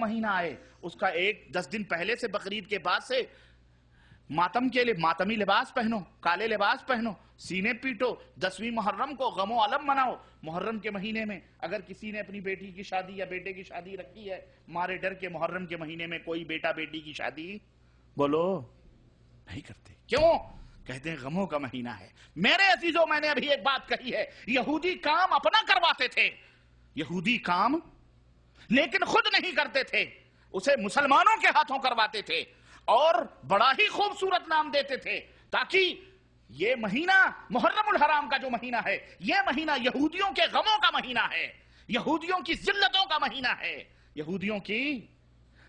مہینہ آئے اس کا 10 دن پہلے سے، بقرعید کے بعد سے ماتم کے لیے ماتمی لباس پہنو، کالے لباس پہنو، سینے پیٹو، 10ویں محرم کو غم و علم مناؤ۔ محرم کے مہینے میں اگر کسی نے اپنی بیٹی کی شادی یا بیٹے کی شادی رکھی ہے، مارے ڈر کے محرم کے مہینے میں کوئی بیٹا بیٹی کی شادی بولو نہیں کرتے۔ کیوں؟ کہتے ہیں غموں کا مہینہ ہے۔ میرے عزیزوں، میں نے ابھی ایک بات کہی ہے، یہودی کام اپنا کرواتے تھے، یہودی کام لیکن خود نہیں کرتے تھے، اسے مسلمانوں کے ہاتھوں کرواتے تھے، اور بڑا ہی خوبصورت نام دیتے تھے، تاکہ یہ مہینہ محرم الحرام کا جو مہینہ ہے، یہ مہینہ یہودیوں کے غموں کا مہینہ ہے، یہودیوں کی ذلتوں کا مہینہ ہے، یہودیوں کی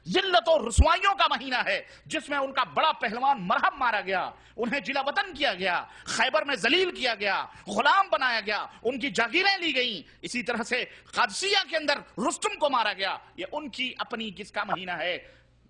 ذلت اور رسوائیوں کا مہینہ ہے، جس میں ان کا بڑا پہلوان مرہم مارا گیا، انہیں جلا وطن کیا گیا، خیبر میں ذلیل کیا گیا، غلام بنایا گیا، ان کی جاگیریں لی گئیں۔ اسی طرح سے قادسیہ کے اندر رستم کو مارا گیا۔ یہ ان کی اپنی کس کا مہینہ ہے؟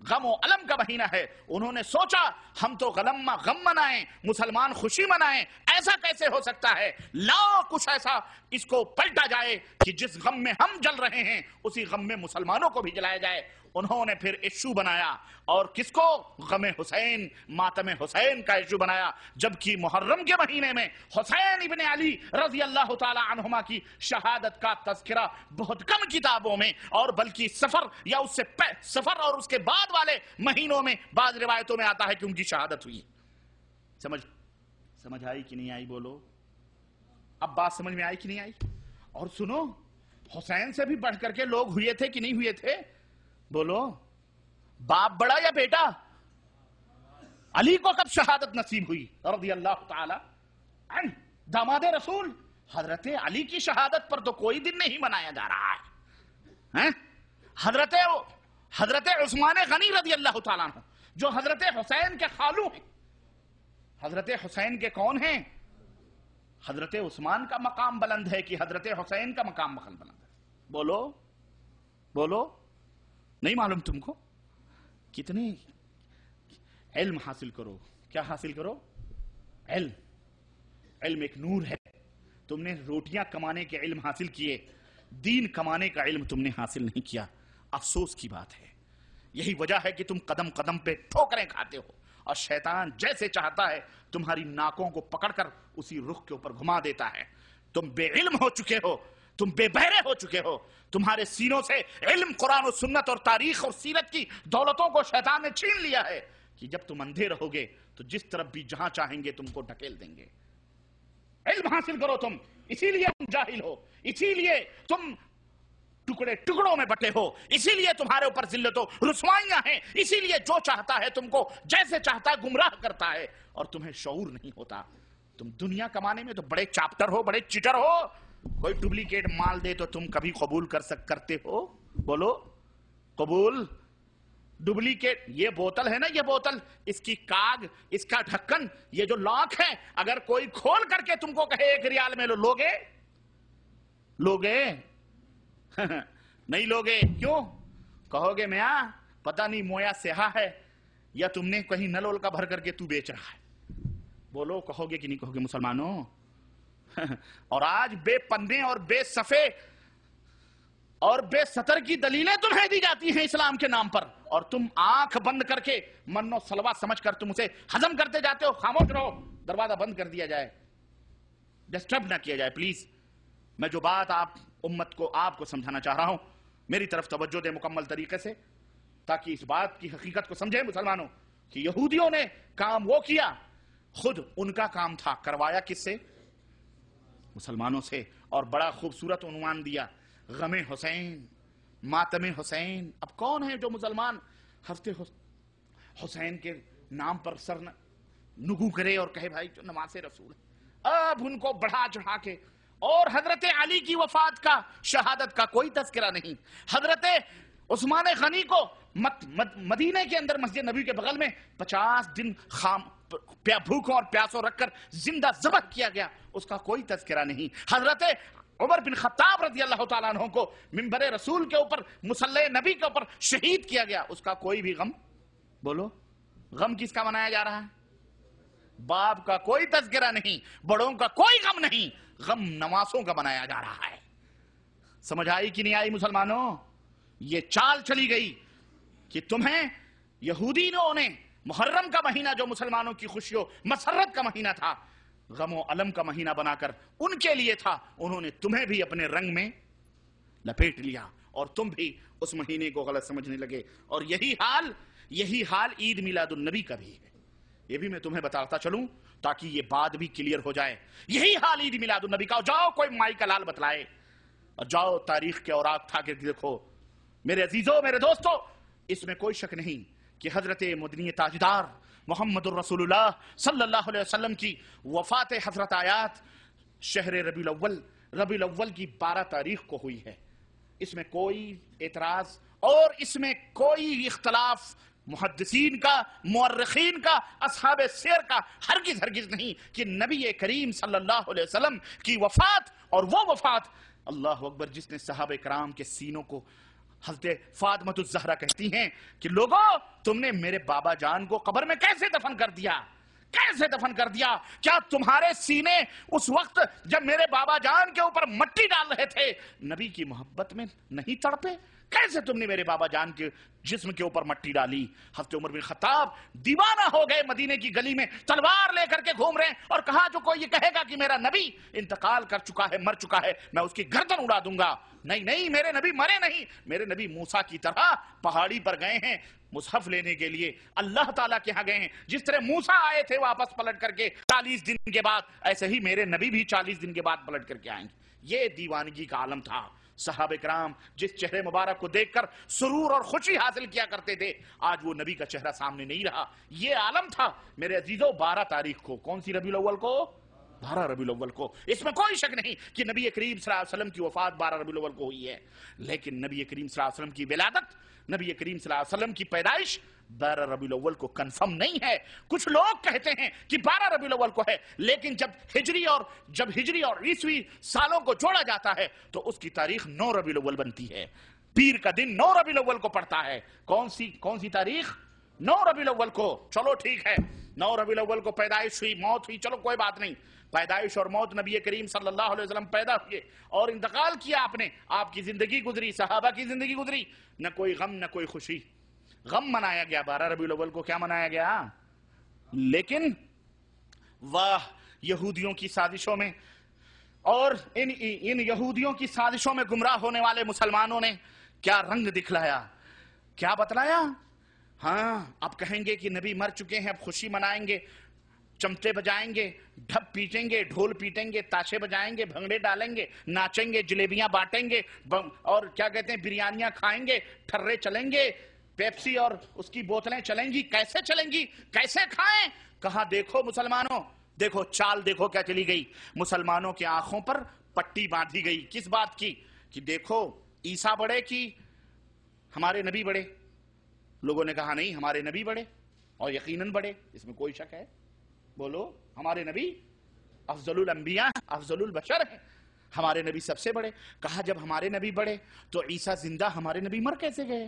غم و علم کا مہینہ ہے۔ انہوں نے سوچا ہم تو غم منائیں، مسلمان خوشی منائیں، ایسا کیسے ہو سکتا ہے؟ لا کچھ ایسا اس کو پلٹا جائے کہ جس غم میں ہم جل رہے ہیں اسی غم میں مسلمانوں کو بھی جلایا جائے۔ انہوں نے پھر ایشو بنایا، اور کس کو؟ غم حسین، ماتم حسین کا ایشو بنایا، جبکہ محرم کے مہینے میں حسین ابن علی رضی اللہ تعالی عنہما کی شہادت کا تذکرہ بہت کم کتابوں میں، اور بلکہ سفر یا اس سے سفر اور اس کے بعد والے مہینوں میں بعض روایتوں میں آتا ہے کہ ان کی شہادت ہوئی۔ سمجھ آئی کہ نہیں آئی؟ بولو، اب بات سمجھ میں آئی کہ نہیں آئی؟ اور سنو، حسین سے بھی بڑھ کر کے لوگ ہوئے تھے کہ نہیں ہوئے تھے؟ بولو، باپ بڑا یا بیٹا؟ علی کو کب شہادت نصیب ہوئی رضی اللہ تعالی عنہ؟ داماد رسول حضرت علی کی شہادت پر تو کوئی دن نہیں منایا جا رہا ہے۔ حضرت عثمان غنی رضی اللہ تعالیٰ عنہ جو حضرت حسین کے خالو ہیں، حضرت حسین کے کون ہیں؟ حضرت عثمان کا مقام بلند ہے کہ حضرت حسین کا مقام بلند ہے؟ بولو، نہیں معلوم تم کو؟ کتنے علم حاصل کرو، کیا حاصل کرو؟ علم ایک نور ہے۔ تم نے روٹیاں کمانے کے علم حاصل کیے، دین کمانے کا علم تم نے حاصل نہیں کیا۔ افسوس کی بات ہے، یہی وجہ ہے کہ تم قدم قدم پہ ٹھوکریں کھاتے ہو، اور شیطان جیسے چاہتا ہے تمہاری ناکوں کو پکڑ کر اسی رخ کے اوپر گھما دیتا ہے۔ تم بے علم ہو چکے ہو، تم بے بہرے ہو چکے ہو، تمہارے سینوں سے علم، قرآن و سنت اور تاریخ اور سیرت کی دولتوں کو شیطان نے چھین لیا ہے، کہ جب تم اندھے رہو گے تو جس طرف بھی جہاں چاہیں گے تم کو ڈھکیل دیں گے۔ علم حاصل کرو تم، اسی لیے تم جاہل ہو، اسی لیے تم ٹکڑوں میں بٹے ہو، اسی لیے تمہارے اوپر ذلت و رسوائیاں ہیں، اسی لیے جو چاہتا ہے تم کو جیسے چاہتا ہے گمراہ کرتا ہے، اور تمہیں شعور نہیں ہوتا۔ تم دنیا کمانے میں تو بڑے چاپٹر ہو، بڑے چیٹر ہو، کوئی ڈپلیکیٹ مال دے تو تم کبھی قبول کرتے ہو؟ بولو، قبول؟ ڈپلیکیٹ، یہ بوتل ہے نا، یہ بوتل، اس کی کاغ، اس کا ڈھکن، یہ جو لاک ہے، اگر کوئی کھول کر کے تم کو کہے 1 ریال میں لوگے؟ نہیں لوگے۔ کیوں؟ کہو گے میاں پتہ نہیں مویا سیاہ ہے، یا تم نے کہیں نل کا بھر کر کے تو بیچ رہا ہے۔ بولو، کہو گے کہ نہیں کہو گے مسلمانوں؟ اور آج بے پنے اور بے صفے اور بے سطر کی دلیلیں تمہیں دی جاتی ہیں اسلام کے نام پر، اور تم آنکھ بند کر کے من و سلوا سمجھ کر تم اسے ہضم کرتے جاتے ہو۔ خاموش رہو، دروازہ بند کر دیا جائے، ڈسٹرب نہ کیا جائے پلیز۔ میں جو بات امت کو آپ کو سمجھانا چاہ رہا ہوں، میری طرف توجہ دے مکمل طریقے سے، تاکہ اس بات کی حقیقت کو سمجھیں مسلمانوں، کہ یہودیوں نے کام وہ کیا، خود ان کا کام تھا، کروایا کس سے؟ مسلمانوں سے، اور بڑا خوبصورت عنوان دیا، غم حسین، ماتم حسین۔ اب کون ہے جو مسلمان ہفتے حسین کے نام پر سر نگو کرے اور کہے بھائی جو نماز رسول ہے؟ اب ان کو بڑھا چڑھا کے، اور حضرت علی کی وفات کا، شہادت کا کوئی تذکرہ نہیں۔ حضرت عثمان غنی کو مدینہ کے اندر مسجد نبی کے بغل میں 50 دن بھوکوں اور پیاسوں رکھ کر زندہ ذبح کیا گیا، اس کا کوئی تذکرہ نہیں۔ حضرت عمر بن خطاب رضی اللہ تعالیٰ عنہ کو منبر رسول کے اوپر، مصلی نبی کے اوپر شہید کیا گیا، اس کا کوئی بھی غم؟ بولو، غم کس کا منایا جا رہا ہے؟ باپ کا کوئی تذکرہ نہیں، بڑوں کا کوئی غم نہیں، غم نواسوں کا منایا جا رہا ہے۔ سمجھ آئی کہ نہیں آئی مسلمانوں؟ یہ چال چلی گئی کہ تمہیں یہودیوں نے محرم کا مہینہ جو مسلمانوں کی خوشی و مسرت کا مہینہ تھا، غم و علم کا مہینہ بنا کر ان کے لیے تھا، انہوں نے تمہیں بھی اپنے رنگ میں لپیٹ لیا اور تم بھی اس مہینے کو غلط سمجھنے لگے. اور یہی حال عید میلاد النبی کا بھی ہے. یہ بھی میں تمہیں بتاتا چلوں تاکہ یہ بات بھی کلیئر ہو جائے. یہی حال عید میلاد النبی کا. جاؤ کوئی مائی کا لال بتلائے اور جاؤ تاریخ کے اوراق تھا کہ دیکھو. میرے عزیزوں، میرے دوستو، اس میں کوئی شک نہیں کہ حضرت مدنی تاجدار محمد الرسول اللہ صلی اللہ علیہ وسلم کی وفات حضرت آیات شہر ربیع الاول کی 12 تاریخ کو ہوئی ہے. اس میں کوئی اعتراض اور اس میں کوئی اختلاف محدثین کا، مورخین کا، اصحاب سیر کا ہرگز نہیں کہ نبی کریم صلی اللہ علیہ وسلم کی وفات، اور وہ وفات اللہ اکبر جس نے صحابہ کرام کے سینوں کو، حضرت فاطمۃ الزہرا کہتی ہیں کہ لوگوں تم نے میرے بابا جان کو قبر میں کیسے دفن کر دیا؟ کیا تمہارے سینے اس وقت جب میرے بابا جان کے اوپر مٹی ڈال رہے تھے نبی کی محبت میں نہیں تڑپے؟ کیسے تم نے میرے بابا جان کے جسم کے اوپر مٹی ڈالی؟ حضرت عمر بن خطاب دیوانہ ہو گئے، مدینے کی گلی میں تلوار لے کر کے گھوم رہے ہیں اور کہا جو کوئی یہ کہے گا کہ میرا نبی انتقال کر چکا ہے، مر چکا ہے، میں اس کی گردن اڑا دوں گا. نہیں، میرے نبی مرے نہیں. میرے نبی موسیٰ کی طرح پہاڑی پر گئے ہیں مصحف لینے کے لیے، اللہ تعالیٰ کے ہاں گئے ہیں. جس طرح موسیٰ آئے تھے واپس پلٹ کر کے 40 دن کے بعد، ایسے ہی میرے نبی بھی 40 دن کے بعد پلٹ کر کے آئیں گے. یہ دیوانگی کا عالم تھا. صحابہ کرام جس چہرے مبارک کو دیکھ کر سرور اور خوشی حاصل کیا کرتے تھے، آج وہ نبی کا چہرہ سامنے نہیں رہا. یہ عالم تھا. میرے عزیزوں، 12 تاریخ کو، کون سی ربیع الاول کو؟ 12 ربیع الاول کو. اس میں کوئی شک نہیں کہ نبی کریم صلی اللہ علیہ وسلم کی وفات 12 ربیع الاول کو ہوئی ہے. لیکن نبی کریم صلی اللہ علیہ وسلم کی ولادت، نبی کریم صلی اللہ علیہ وسلم کی پیدائش 12 ربیع الاول کو کنفرم نہیں ہے. کچھ لوگ کہتے ہیں کہ 12 ربیع الاول کو ہے، لیکن جب ہجری اور عیسوی سالوں کو جوڑا جاتا ہے تو اس کی تاریخ 9 ربیع الاول بنتی ہے. پیر کا دن 9 ربیع الاول کو پڑتا ہے. کون سی تاریخ؟ 9 ربیع الاول کو. چلو ٹھیک ہے، 9 ربیع الاول کو پیدائش ہوئی، موت ہوئی، چلو کوئی بات نہیں. پیدائش اور موت، نبی کریم صلی اللہ علیہ وسلم پیدا ہوئے اور انتقال کیا آپ نے، آپ کی زندگی گزری، صحابہ کی زندگی گزری، نہ کوئی غم نہ کوئی خوشی. غم منایا گیا 12 ربیع الاول کو. کیا منایا گیا؟ لیکن واہ یہودیوں کی سازشوں میں اور ان یہودیوں کی سازشوں میں گمراہ ہونے والے مسلمانوں نے کیا رنگ دکھلایا، کیا بتلایا. ہاں اب کہیں گے کہ نبی مر چکے ہیں، اب خوشی منائیں گے، چمٹے بجائیں گے، ڈھپ پیٹیں گے، ڈھول پیٹیں گے، تاشے بجائیں گے، بھنگڑے ڈالیں گے، ناچیں گے، جلیبیاں بانٹیں گے، اور کیا کہتے ہیں بریانیاں کھائیں گے، ٹھرے چلیں گے، پیپسی اور اس کی بوتلیں چلیں گی. کیسے چلیں گی؟ کیسے کھائیں؟ کہا دیکھو مسلمانوں، دیکھو چال دیکھو کیا چلی گئی. مسلمانوں کے آنکھوں پر پٹی باندھی گئی. کس بات کی؟ کہ دیکھو عیسیٰ بڑے کی ہمارے نبی بڑے. لوگوں نے کہا نہیں، ہمارے نبی بڑے اور یقیناً بڑے، اس میں کوئی شک ہے. بولو، ہمارے نبی افضل الانبیاء، افضل البشر ہیں، ہمارے نبی سب سے بڑے. کہا جب ہمارے نبی بڑے تو عیسیٰ زندہ، ہمارے نبی مر کیسے گئے؟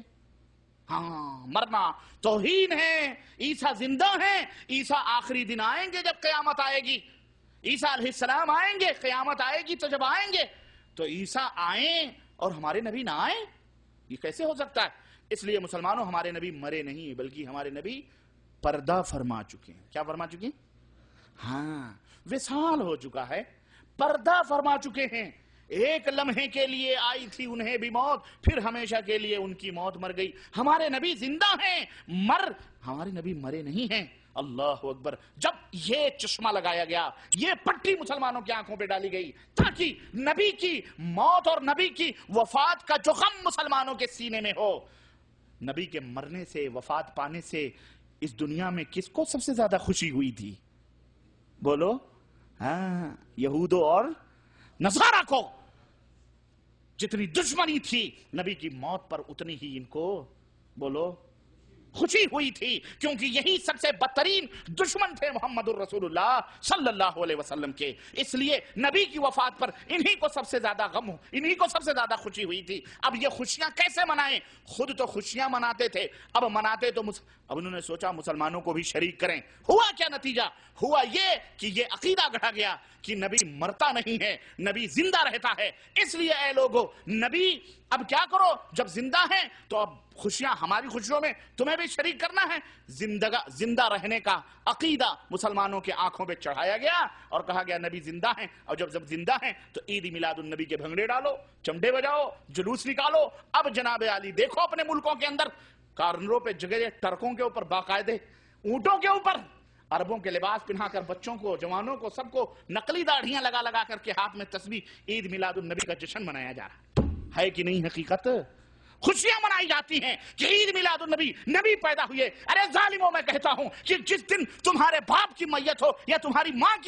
ہاں مرنا توہین ہے. عیسیٰ زندہ ہیں. عیسیٰ آخری دن آئیں گے جب قیامت آئے گی. عیسیٰ علیہ السلام آئیں گے، قیامت آئے گی تو جب آئیں گے تو عیسیٰ آئیں اور ہمارے نبی نہ آئیں، یہ کیسے ہو سکتا ہے؟ اس لیے مسلمانوں، ہمارے نبی مرے نہیں بلکہ ہمارے نبی پردہ فرما چکے ہیں. کیا فرما چکے ہیں؟ ہاں وصال ہو چکا ہے، پردہ فرما چکے ہیں. ایک لمحے کے لیے آئی تھی انہیں بھی موت، پھر ہمیشہ کے لیے ان کی موت مر گئی. ہمارے نبی زندہ ہیں، ہمارے نبی مرے نہیں ہیں. اللہ اکبر. جب یہ چشمہ لگایا گیا، یہ پٹی مسلمانوں کی آنکھوں پہ ڈالی گئی تاکہ نبی کی موت اور نبی کی وفات کا جو غم مسلمانوں کے سینے میں ہو. نبی کے مرنے سے، وفات پانے سے اس دنیا میں کس کو سب سے زیادہ خوشی ہوئی تھی؟ بولو. ہاں یہودوں اور نصارہ کو جتنی دشمنی تھی نبی کی موت پر، اتنی ہی ان کو بولو خوشی ہوئی تھی، کیونکہ یہی سب سے بدترین دشمن تھے محمد الرسول اللہ صلی اللہ علیہ وسلم کے. اس لیے نبی کی وفات پر انہی کو سب سے زیادہ غم، انہی کو سب سے زیادہ خوشی ہوئی تھی. اب یہ خوشیاں کیسے منائیں؟ خود تو خوشیاں مناتے تھے، اب مناتے تو اب انہوں نے سوچا مسلمانوں کو بھی شریک کریں. ہوا کیا نتیجہ؟ ہوا یہ کہ یہ عقیدہ گڑھا گیا کہ نبی مرتا نہیں ہے، نبی زندہ رہتا ہے. اس لیے اے لوگو، نبی اب کیا کرو، جب زندہ ہیں تو اب خوشیاں ہماری خوشیوں میں تمہیں بھی شریک کرنا ہے. زندہ رہنے کا عقیدہ مسلمانوں کے آنکھوں پہ چڑھایا گیا اور کہا گیا نبی زندہ ہیں, اور جب زندہ ہیں تو عید میلاد النبی کے بھنگڑے ڈالو, چمڑے بجاؤ, جلوس نکالو. اب جناب علی دیکھو اپنے ملکوں کے اندر کارنروں پہ جگہ ٹرکوں کے اوپر باقاعدے اونٹوں کے اوپر عربوں کے لباس پہنا کر بچوں کو, جوانوں کو, سب کو نقلی داڑھیاں لگا کر کے ہاتھ میں تسبیح, عید میلاد النبی کا جشن منایا جا رہا ہے کہ نہیں؟ حقیقت خوشیاں منائی جاتی ہیں کہ عید میلاد النبی, نبی پیدا ہوئے. ارے ظالموں, میں کہتا ہوں کہ جس دن تمہارے باپ کی میت ہو یا تمہاری ماں کی